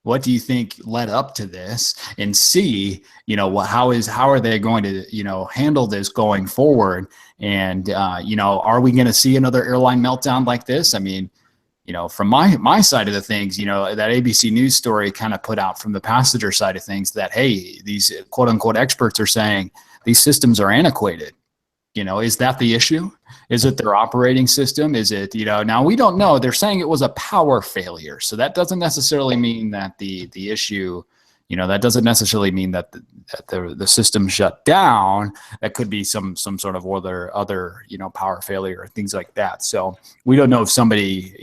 what do you think led up to this? And C, how are they going to, handle this going forward? And, are we going to see another airline meltdown like this? I mean, from my side of the things, that ABC News story kind of put out from the passenger side of things that, hey, these quote unquote experts are saying these systems are antiquated. Is that the issue? Is it their operating system? Is it, now we don't know. They're saying it was a power failure. So that doesn't necessarily mean that the issue, that doesn't necessarily mean that the system shut down. That could be some sort of other power failure or things like that. So we don't know if somebody,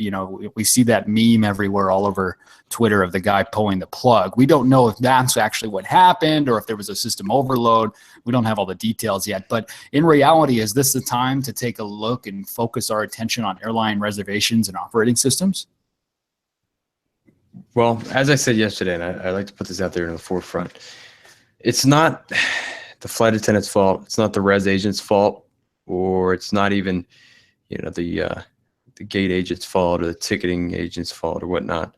we see that meme everywhere all over Twitter of the guy pulling the plug. We don't know if that's actually what happened or if there was a system overload. We don't have all the details yet. But in reality, is this the time to take a look and focus our attention on airline reservations and operating systems? Well, as I said yesterday, and I like to put this out there in the forefront, it's not the flight attendant's fault. It's not the res agent's fault, or it's not even, the gate agent's fault or the ticketing agent's fault or whatnot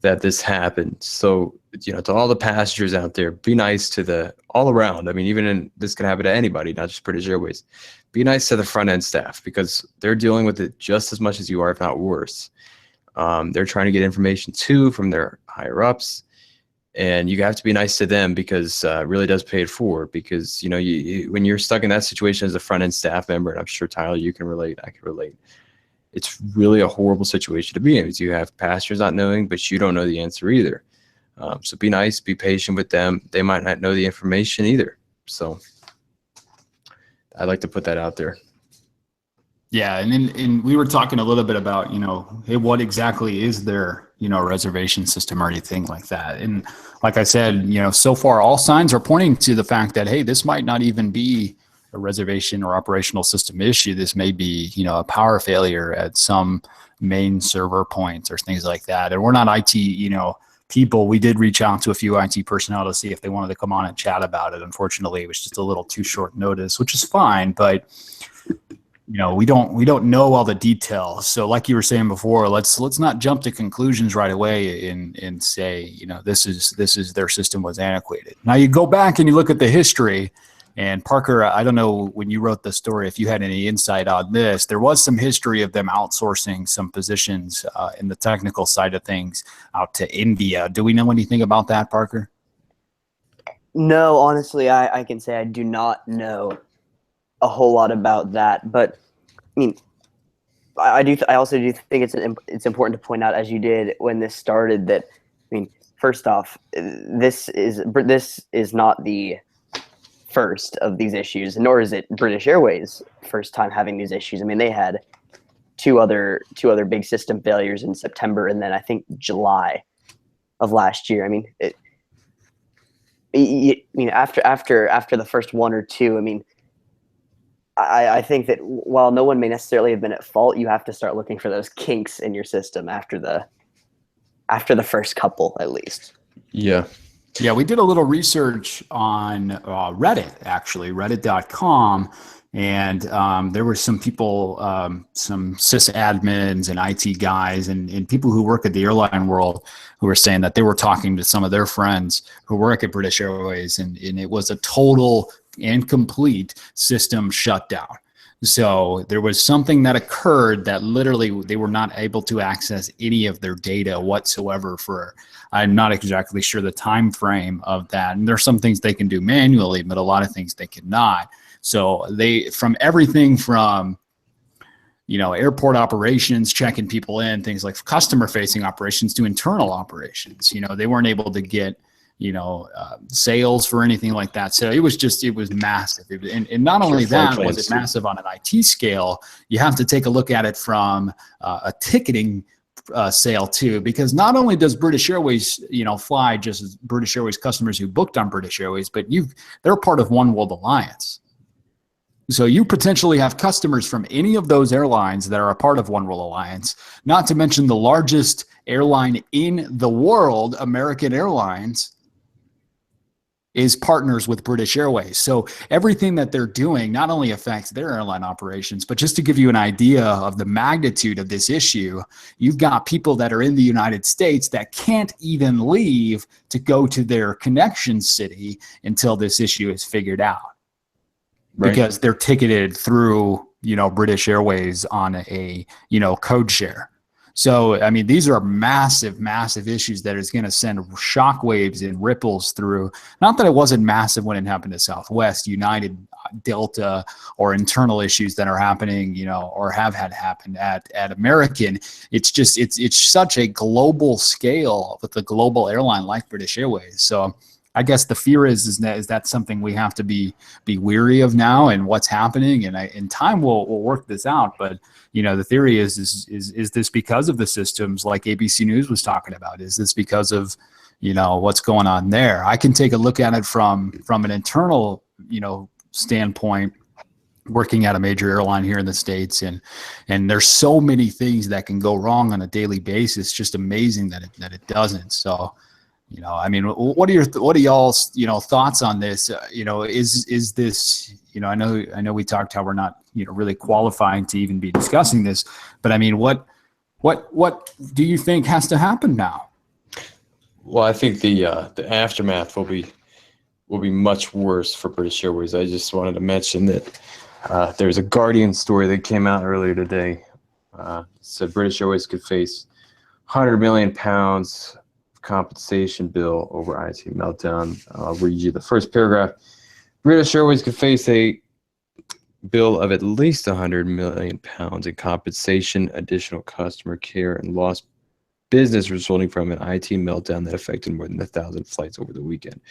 that this happened. So, to all the passengers out there, be nice to all around. I mean, this can happen to anybody, not just British Airways. Be nice to the front end staff because they're dealing with it just as much as you are, if not worse. They're trying to get information too from their higher ups, and you have to be nice to them because it really does pay it forward. Because when you're stuck in that situation as a front end staff member, and I'm sure Tyler, you can relate, I can relate. It's really a horrible situation to be in because you have passengers not knowing, but you don't know the answer either. So be nice, be patient with them. They might not know the information either. So I'd like to put that out there. Yeah, and we were talking a little bit about, hey, what exactly is their, reservation system or anything like that. And like I said, so far all signs are pointing to the fact that, hey, this might not even be a reservation or operational system issue. This may be, a power failure at some main server points or things like that. And we're not IT, people. We did reach out to a few IT personnel to see if they wanted to come on and chat about it. Unfortunately, it was just a little too short notice, which is fine, but we don't know all the details. So like you were saying before, let's not jump to conclusions right away and say, this is their system was antiquated. Now you go back and you look at the history, and Parker, I don't know when you wrote the story, if you had any insight on this, there was some history of them outsourcing some positions in the technical side of things out to India. Do we know anything about that, Parker? No, honestly, I can say I do not know a whole lot about that. But I mean, I also do think it's important to point out, as you did when this started, that I mean, first off, this is not the first of these issues, nor is it British Airways' first time having these issues. I mean, they had two other big system failures in September, and then I think July of last year. I mean, after the first one or two, I mean, I think that while no one may necessarily have been at fault, you have to start looking for those kinks in your system after the first couple, at least. Yeah. Yeah, we did a little research on Reddit, actually, reddit.com. And there were some people, some sysadmins and IT guys and people who work at the airline world who were saying that they were talking to some of their friends who work at British Airways, and it was a total and complete system shutdown. So there was something that occurred that literally they were not able to access any of their data whatsoever for, I'm not exactly sure the time frame of that. And there's some things they can do manually, but a lot of things they cannot. So from everything from, airport operations, checking people in, things like customer facing operations to internal operations, they weren't able to get, sales for anything like that. So it was massive. And not only that was it massive on an IT scale, you have to take a look at it from a ticketing sale too, because not only does British Airways, fly just as British Airways customers who booked on British Airways, but they're part of One World Alliance. So you potentially have customers from any of those airlines that are a part of One World Alliance, not to mention the largest airline in the world, American Airlines, is partners with British Airways. So everything that they're doing not only affects their airline operations, but just to give you an idea of the magnitude of this issue, you've got people that are in the United States that can't even leave to go to their connection city until this issue is figured out. Right. Because they're ticketed through, British Airways on a, code share. So, I mean, these are massive, massive issues that is going to send shockwaves and ripples through. Not that it wasn't massive when it happened to Southwest, United, Delta, or internal issues that are happening, or have had happen at American. It's just, it's such a global scale with a global airline like British Airways. So I guess the fear is that something we have to be weary of now, and what's happening, and in time we'll work this out. But the theory is this because of the systems like ABC News was talking about? Is this because of what's going on there? I can take a look at it from an internal standpoint, working at a major airline here in the States, and there's so many things that can go wrong on a daily basis. Just amazing that it doesn't. So. I mean, what are y'all's, thoughts on this? Is this, I know we talked how we're not, really qualifying to even be discussing this, but I mean, what do you think has to happen now? Well, I think the aftermath will be much worse for British Airways. I just wanted to mention that there's a Guardian story that came out earlier today. Said British Airways could face £100 million compensation bill over IT meltdown. I'll read you the first paragraph. British Airways could face a bill of at least £100 million in compensation, additional customer care, and lost business resulting from an IT meltdown that affected more than 1,000 flights over the weekend.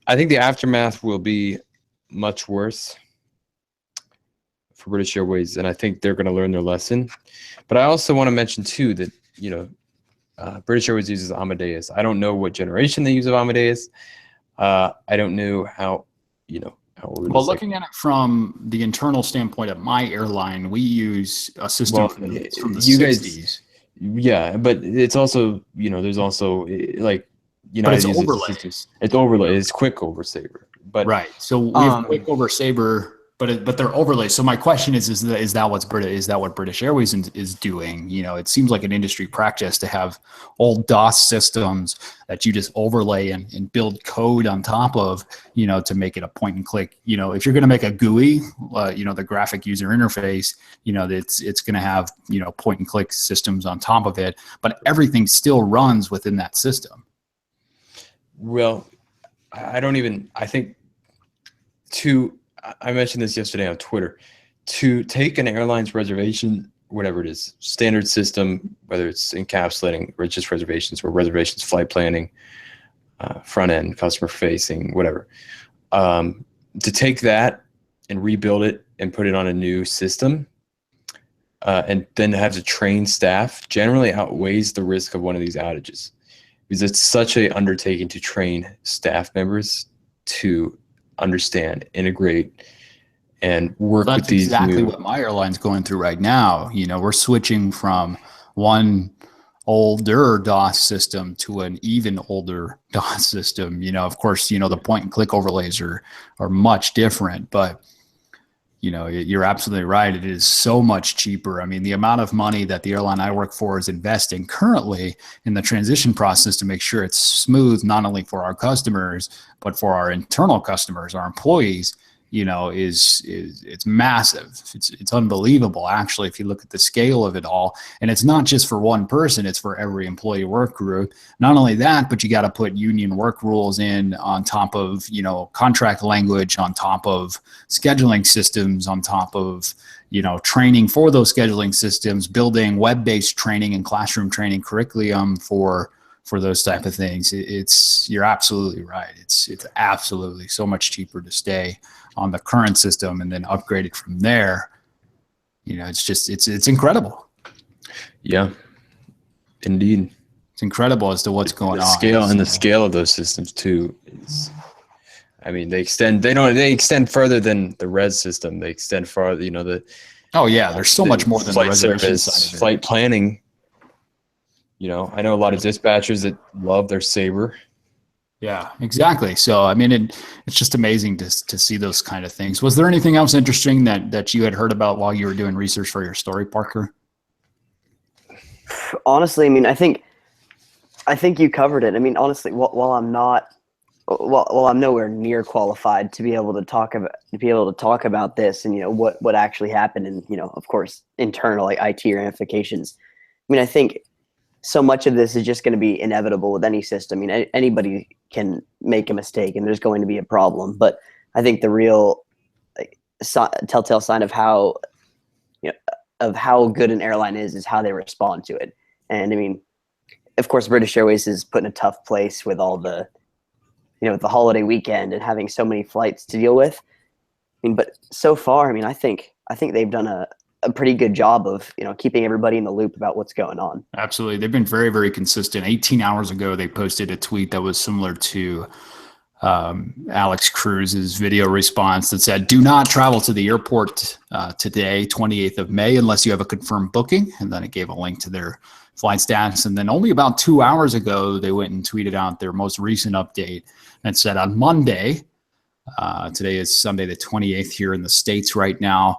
I think the aftermath will be much worse for British Airways, and I think they're going to learn their lesson. But I also want to mention too that British Airways uses Amadeus. I don't know what generation they use of Amadeus. I don't know how, Well, looking at it from the internal standpoint of my airline, we use a system from the 60s. Yeah, but it's also, there's also like, but it's overlay. It's overlay. It's quick over Sabre. But right. So we have quick over Sabre. But they're overlays. So my question is that what British Airways is doing? It seems like an industry practice to have old DOS systems that you just overlay and build code on top of, to make it a point and click. If you're going to make a GUI, the graphic user interface, it's going to have, point and click systems on top of it, but everything still runs within that system. Well, I think I mentioned this yesterday on Twitter, to take an airline's reservation, whatever it is, standard system, whether it's encapsulating or just reservations or reservations, flight planning, front end, customer facing, whatever, to take that and rebuild it and put it on a new system, and then have to train staff generally outweighs the risk of one of these outages, because it's such a undertaking to train staff members to understand, integrate, and work with these. That's exactly what my airline's going through right now. You know, we're switching from one older DOS system to an even older DOS system. You know, of course, you know, the point and click overlays are much different, but you know, you're absolutely right. It is so much cheaper. I mean, the amount of money that the airline I work for is investing currently in the transition process to make sure it's smooth, not only for our customers, but for our internal customers, our employees, you know, it's massive. It's unbelievable, actually, if you look at the scale of it all. And it's not just for one person, it's for every employee work group. Not only that, but you got to put union work rules in on top of, you know, contract language, on top of scheduling systems, on top of, you know, training for those scheduling systems, building web-based training and classroom training curriculum for those type of things. You're absolutely right. It's absolutely so much cheaper to stay on the current system and then upgrade it from there. You know, it's incredible. Yeah, indeed. It's incredible as to what's going on. The scale of those systems too is, I mean, they extend further than the res system. They extend farther, you know, oh yeah, there's so much more than the reservation service, side of it. flight planning. You know, I know a lot of dispatchers that love their Sabre. Yeah, exactly. So, I mean, it's just amazing to see those kind of things. Was there anything else interesting that you had heard about while you were doing research for your story, Parker? Honestly, I mean, I think you covered it. I mean, honestly, while I'm nowhere near qualified to be able to talk about this and, you know, what actually happened and, you know, of course, internal like IT ramifications. I mean, I think so much of this is just going to be inevitable with any system. I mean, anybody can make a mistake and there's going to be a problem. But I think the real telltale sign of how, you know, of how good an airline is how they respond to it. And I mean, of course, British Airways is put in a tough place with all the, you know, the holiday weekend and having so many flights to deal with. I mean, but so far, I mean, I think they've done a pretty good job of, you know, keeping everybody in the loop about what's going on. Absolutely. They've been very, very consistent. 18 hours ago, they posted a tweet that was similar to Alex Cruz's video response that said, "Do not travel to the airport today, 28th of May, unless you have a confirmed booking." And then it gave a link to their flight status. And then only about 2 hours ago, they went and tweeted out their most recent update and said on Monday, today is Sunday the 28th here in the States right now.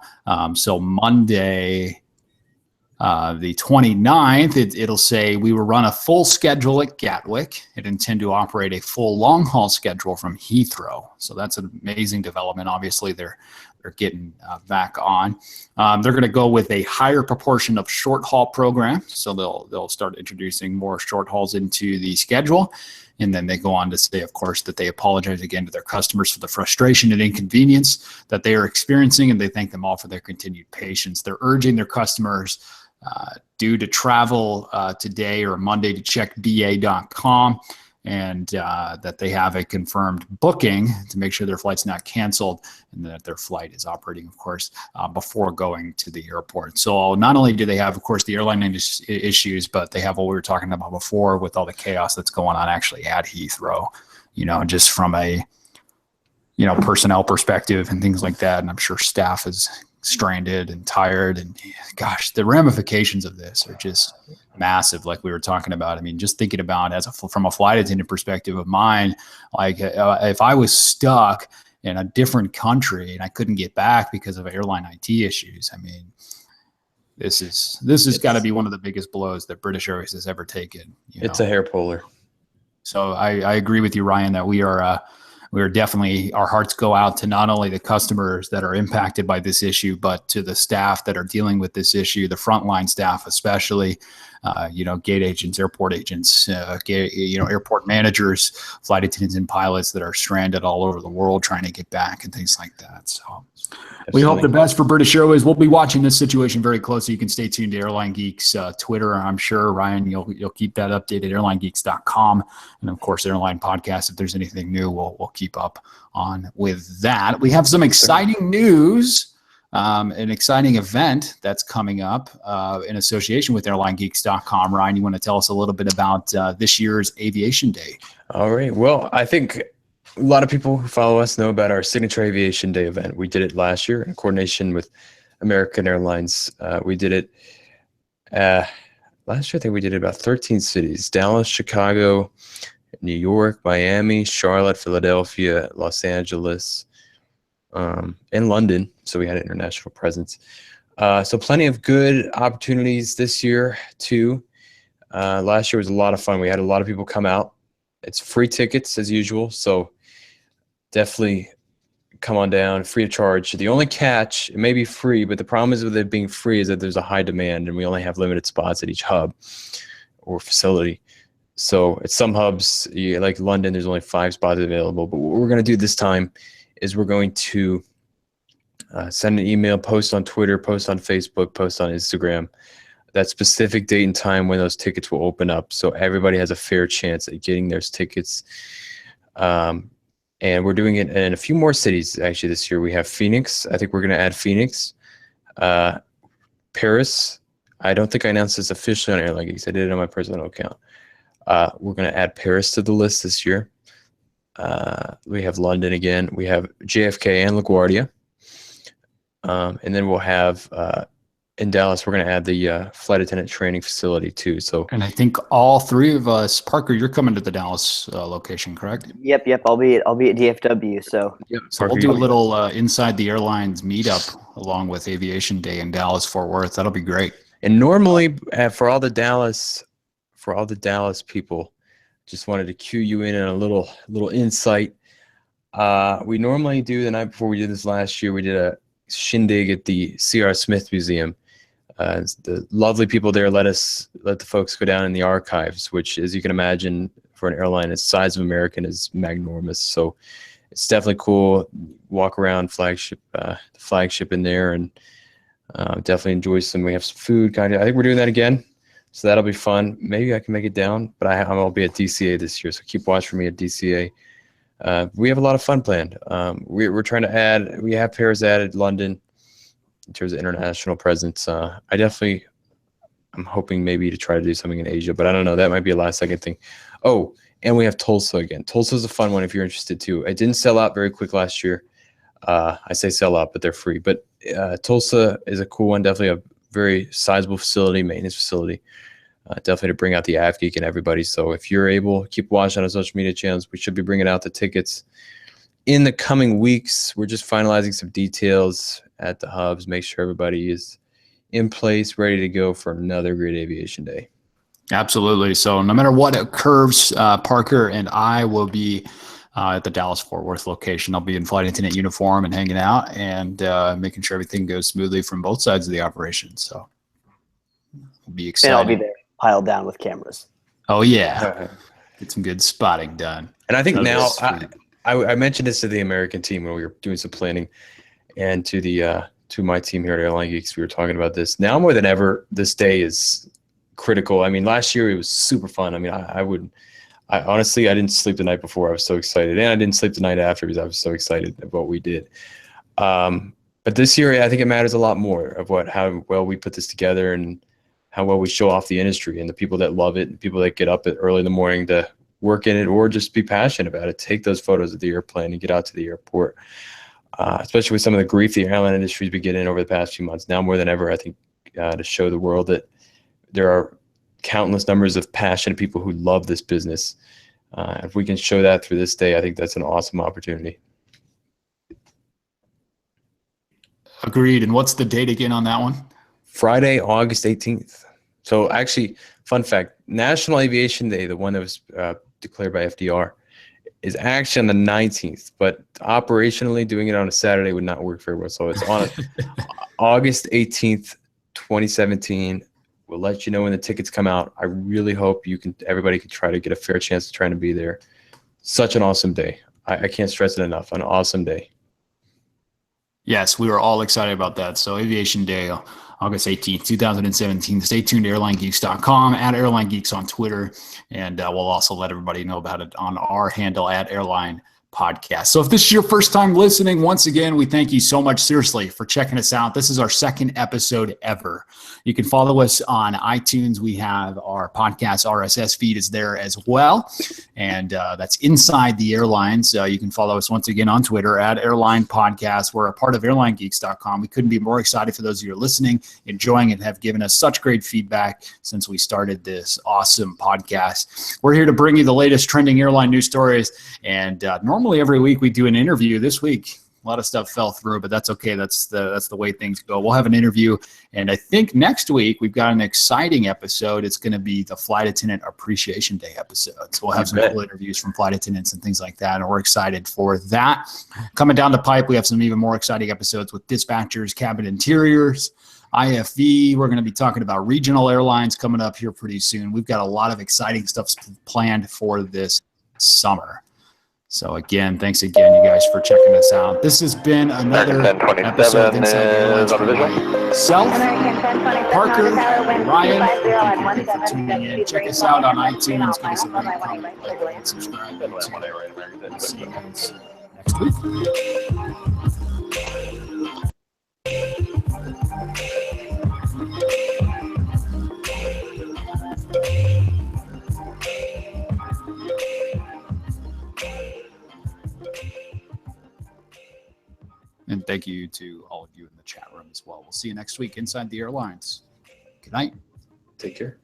So Monday, the 29th, it'll say we will run a full schedule at Gatwick and intend to operate a full long haul schedule from Heathrow. So that's an amazing development. Obviously, they're getting back on. They're going to go with a higher proportion of short haul programs. So they'll start introducing more short hauls into the schedule. And then they go on to say, of course, that they apologize again to their customers for the frustration and inconvenience that they are experiencing, and they thank them all for their continued patience. They're urging their customers due to travel today or Monday to check ba.com and that they have a confirmed booking to make sure their flight's not canceled and that their flight is operating, of course, before going to the airport. So not only do they have, of course, the airline issues, but they have what we were talking about before with all the chaos that's going on actually at Heathrow, you know, just from a, you know, personnel perspective and things like that. And I'm sure staff is stranded and tired, and gosh, the ramifications of this are just massive, like we were talking about. I mean, just thinking about from a flight attendant perspective of mine, like if I was stuck in a different country and I couldn't get back because of airline IT issues, I mean, this has got to be one of the biggest blows that British Airways has ever taken. It's a hair puller. So I agree with you, Ryan, that we are we're definitely, our hearts go out to not only the customers that are impacted by this issue, but to the staff that are dealing with this issue, the frontline staff especially, gate agents, airport agents, airport managers, flight attendants and pilots that are stranded all over the world trying to get back and things like that. So we hope the best for British Airways. We'll be watching this situation very closely. You can stay tuned to Airline Geeks Twitter. I'm sure, Ryan, you'll keep that updated, airlinegeeks.com. And of course, Airline Podcast. If there's anything new, we'll keep up on with that. We have some exciting news. An exciting event that's coming up in association with airlinegeeks.com. Ryan, you want to tell us a little bit about this year's Aviation Day? All right. Well, I think a lot of people who follow us know about our Signature Aviation Day event. We did it last year in coordination with American Airlines. We did it last year. I think we did it about 13 cities: Dallas, Chicago, New York, Miami, Charlotte, Philadelphia, Los Angeles, and London. So we had an international presence. So plenty of good opportunities this year too. Last year was a lot of fun. We had a lot of people come out. It's free tickets as usual. So definitely come on down, free of charge. The only catch, it may be free, but the problem is with it being free is that there's a high demand and we only have limited spots at each hub or facility. So at some hubs, like London, there's only 5 spots available. But what we're going to do this time is we're going to send an email, post on Twitter, post on Facebook, post on Instagram, that specific date and time when those tickets will open up. So everybody has a fair chance at getting those tickets. And we're doing it in a few more cities actually this year. We have Phoenix. I think we're going to add Phoenix. Paris. I don't think I announced this officially on Airline Geeks. I did it on my personal account. We're going to add Paris to the list this year. We have London again. We have JFK and LaGuardia. And then we'll have in Dallas, we're going to add the flight attendant training facility too. So, and I think all 3 of us, Parker, you're coming to the Dallas location, correct? Yep. I'll be at DFW. So, so we'll do a little Inside the Airlines meetup along with Aviation Day in Dallas, Fort Worth. That'll be great. And normally, for all the Dallas people, just wanted to cue you in on a little insight. We normally do the night before. We did this last year. We did a shindig at the C.R. Smith Museum. The lovely people there let the folks go down in the archives, which, as you can imagine, for an airline the size of American, is magnormous. So it's definitely cool. Walk around the flagship in there, and definitely enjoy some. We have some food. I think we're doing that again, so that'll be fun. Maybe I can make it down, but I'll be at DCA this year, so keep watch for me at DCA. We have a lot of fun planned. We're trying to add. We have Paris added, London, in terms of international presence. I'm hoping maybe to try to do something in Asia, but I don't know. That might be a last second thing. Oh, and we have Tulsa again. Tulsa's a fun one if you're interested too. It didn't sell out very quick last year. I say sell out, but they're free. But Tulsa is a cool one. Definitely a very sizable facility, maintenance facility. Definitely to bring out the AvGeek and everybody. So if you're able, keep watching on our social media channels. We should be bringing out the tickets in the coming weeks. We're just finalizing some details at the hubs, make sure everybody is in place, ready to go for another great Aviation Day. Absolutely. So no matter what occurs, Parker and I will be at the Dallas-Fort Worth location. I'll be in flight attendant uniform and hanging out and making sure everything goes smoothly from both sides of the operation. So we'll be excited. And I'll be there piled down with cameras. Oh, yeah. Get some good spotting done. And I think now, I mentioned this to the American team when we were doing some planning, and to my team here at Airline Geeks, we were talking about this. Now more than ever, this day is critical. I mean, last year it was super fun. I mean, I honestly, I didn't sleep the night before. I was so excited. And I didn't sleep the night after because I was so excited about what we did. But this year, I think it matters a lot more of how well we put this together and how well we show off the industry and the people that love it and people that get up early in the morning to work in it or just be passionate about it. Take those photos of the airplane and get out to the airport. Especially with some of the grief the airline industry's been getting over the past few months. Now more than ever, I think, to show the world that there are countless numbers of passionate people who love this business. If we can show that through this day, I think that's an awesome opportunity. Agreed. And what's the date again on that one? Friday, August 18th. So actually, fun fact, National Aviation Day, the one that was declared by FDR, is actually on the 19th, but operationally doing it on a Saturday would not work very well. So it's on August 18th, 2017. We'll let you know when the tickets come out. I really hope everybody can try to get a fair chance of trying to be there. Such an awesome day. I can't stress it enough. An awesome day. Yes, we were all excited about that. So Aviation Day, August 18th, 2017. Stay tuned to airlinegeeks.com, at Airline Geeks on Twitter, and we'll also let everybody know about it on our handle at Airline Podcast. So if this is your first time listening, once again, we thank you so much, seriously, for checking us out. This is our second episode ever. You can follow us on iTunes. We have our podcast RSS feed is there as well. And that's Inside the Airlines. You can follow us once again on Twitter at Airline Podcast. We're a part of airlinegeeks.com. We couldn't be more excited for those of you who are listening, enjoying it, have given us such great feedback since we started this awesome podcast. We're here to bring you the latest trending airline news stories. And normally every week we do an interview. This week, a lot of stuff fell through, but that's okay. That's the way things go. We'll have an interview, and I think next week we've got an exciting episode. It's going to be the Flight Attendant Appreciation Day episode. So we'll have some cool interviews from flight attendants and things like that, and we're excited for that. Coming down the pipe, we have some even more exciting episodes with dispatchers, cabin interiors, IFV. We're going to be talking about regional airlines coming up here pretty soon. We've got a lot of exciting stuff planned for this summer. So again, thanks again, you guys, for checking us out. This has been another episode of Inside the Airlines with myself, Parker, and Ryan. Thank you for tuning in. Check us out on iTunes. Give us a rate, comment, like, and subscribe. We'll see you guys next week. And thank you to all of you in the chat room as well. We'll see you next week inside the airlines. Good night. Take care.